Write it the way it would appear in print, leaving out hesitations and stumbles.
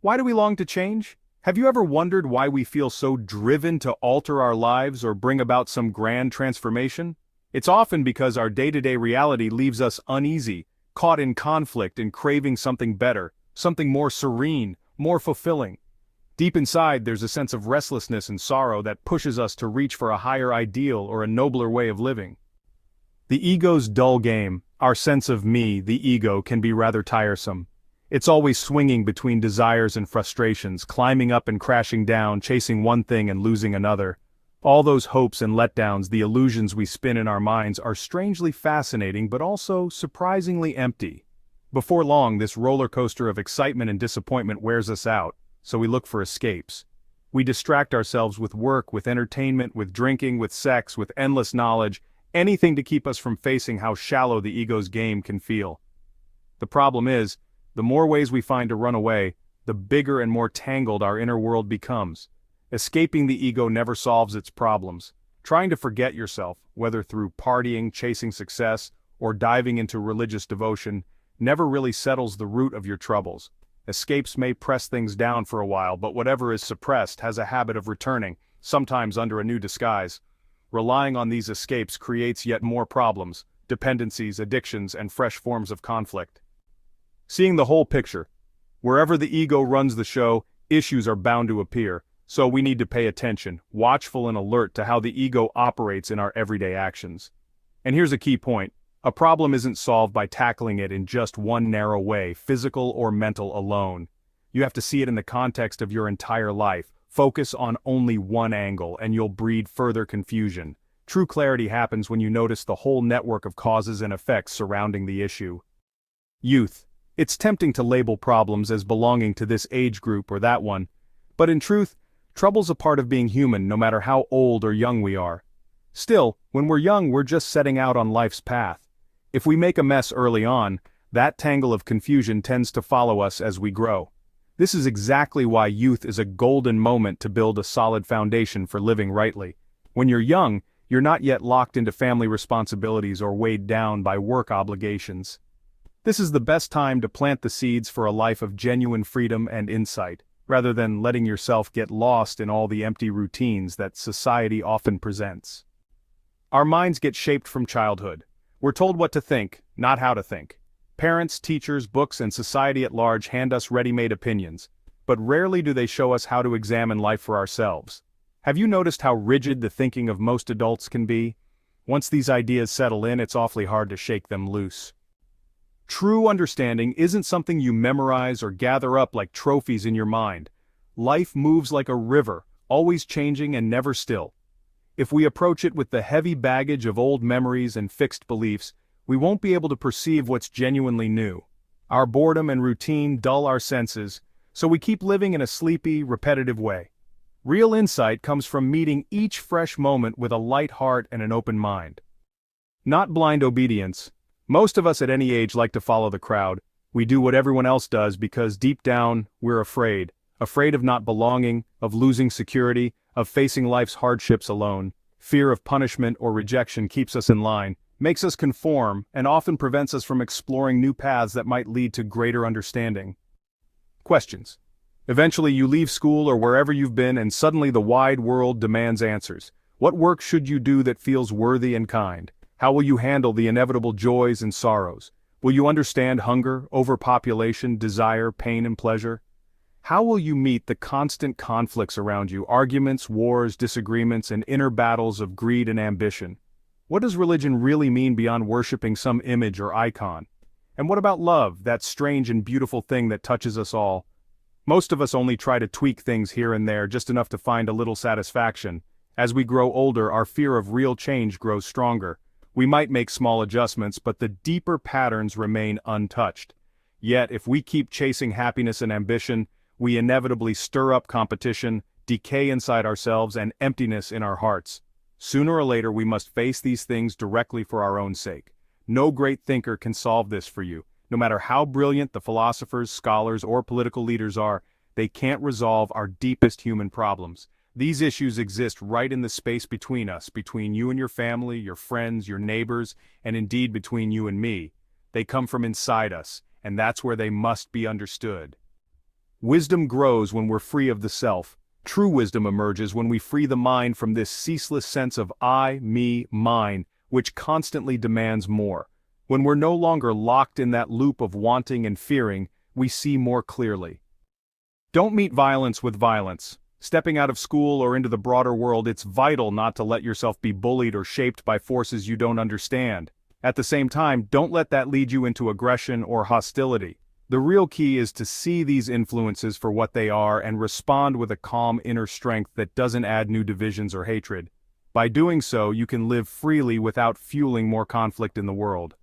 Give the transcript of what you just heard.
Why do we long to change? Have you ever wondered why we feel so driven to alter our lives or bring about some grand transformation? It's often because our day-to-day reality leaves us uneasy, caught in conflict and craving something better, something more serene, more fulfilling. Deep inside, there's a sense of restlessness and sorrow that pushes us to reach for a higher ideal or a nobler way of living. The ego's dull game, our sense of me, the ego, can be rather tiresome. It's always swinging between desires and frustrations, climbing up and crashing down, chasing one thing and losing another. All those hopes and letdowns, the illusions we spin in our minds, are strangely fascinating but also surprisingly empty. Before long, this roller coaster of excitement and disappointment wears us out, so we look for escapes. We distract ourselves with work, with entertainment, with drinking, with sex, with endless knowledge, anything to keep us from facing how shallow the ego's game can feel. The problem is, the more ways we find to run away, the bigger and more tangled our inner world becomes. Escaping the ego never solves its problems. Trying to forget yourself, whether through partying, chasing success, or diving into religious devotion, never really settles the root of your troubles. Escapes may press things down for a while, but whatever is suppressed has a habit of returning, sometimes under a new disguise. Relying on these escapes creates yet more problems, dependencies, addictions, and fresh forms of conflict. Seeing the whole picture. Wherever the ego runs the show, issues are bound to appear, so we need to pay attention, watchful and alert to how the ego operates in our everyday actions. And here's a key point. A problem isn't solved by tackling it in just one narrow way, physical or mental alone. You have to see it in the context of your entire life. Focus on only one angle, and you'll breed further confusion. True clarity happens when you notice the whole network of causes and effects surrounding the issue. Youth. It's tempting to label problems as belonging to this age group or that one. But in truth, trouble's a part of being human no matter how old or young we are. Still, when we're young, we're just setting out on life's path. If we make a mess early on, that tangle of confusion tends to follow us as we grow. This is exactly why youth is a golden moment to build a solid foundation for living rightly. When you're young, you're not yet locked into family responsibilities or weighed down by work obligations. This is the best time to plant the seeds for a life of genuine freedom and insight, rather than letting yourself get lost in all the empty routines that society often presents. Our minds get shaped from childhood. We're told what to think, not how to think. Parents, teachers, books, and society at large hand us ready-made opinions, but rarely do they show us how to examine life for ourselves. Have you noticed how rigid the thinking of most adults can be? Once these ideas settle in, it's awfully hard to shake them loose. True understanding isn't something you memorize or gather up like trophies in your mind. Life moves like a river, always changing and never still. If we approach it with the heavy baggage of old memories and fixed beliefs, we won't be able to perceive what's genuinely new. Our boredom and routine dull our senses, so we keep living in a sleepy, repetitive way. Real insight comes from meeting each fresh moment with a light heart and an open mind. Not blind obedience. Most of us at any age like to follow the crowd. We do what everyone else does because deep down, we're afraid. Afraid of not belonging, of losing security, of facing life's hardships alone. Fear of punishment or rejection keeps us in line, makes us conform, and often prevents us from exploring new paths that might lead to greater understanding. Questions. Eventually you leave school or wherever you've been and suddenly the wide world demands answers. What work should you do that feels worthy and kind? How will you handle the inevitable joys and sorrows? Will you understand hunger, overpopulation, desire, pain, and pleasure? How will you meet the constant conflicts around you, arguments, wars, disagreements, and inner battles of greed and ambition? What does religion really mean beyond worshiping some image or icon? And what about love, that strange and beautiful thing that touches us all? Most of us only try to tweak things here and there, just enough to find a little satisfaction. As we grow older, our fear of real change grows stronger. We might make small adjustments, but the deeper patterns remain untouched. Yet, if we keep chasing happiness and ambition, we inevitably stir up competition, decay inside ourselves, and emptiness in our hearts. Sooner or later, we must face these things directly for our own sake. No great thinker can solve this for you. No matter how brilliant the philosophers, scholars, or political leaders are, they can't resolve our deepest human problems. These issues exist right in the space between us, between you and your family, your friends, your neighbors, and indeed between you and me. They come from inside us, and that's where they must be understood. Wisdom grows when we're free of the self. True wisdom emerges when we free the mind from this ceaseless sense of I, me, mine, which constantly demands more. When we're no longer locked in that loop of wanting and fearing, we see more clearly. Don't meet violence with violence. Stepping out of school or into the broader world, it's vital not to let yourself be bullied or shaped by forces you don't understand. At the same time, don't let that lead you into aggression or hostility. The real key is to see these influences for what they are and respond with a calm inner strength that doesn't add new divisions or hatred. By doing so, you can live freely without fueling more conflict in the world.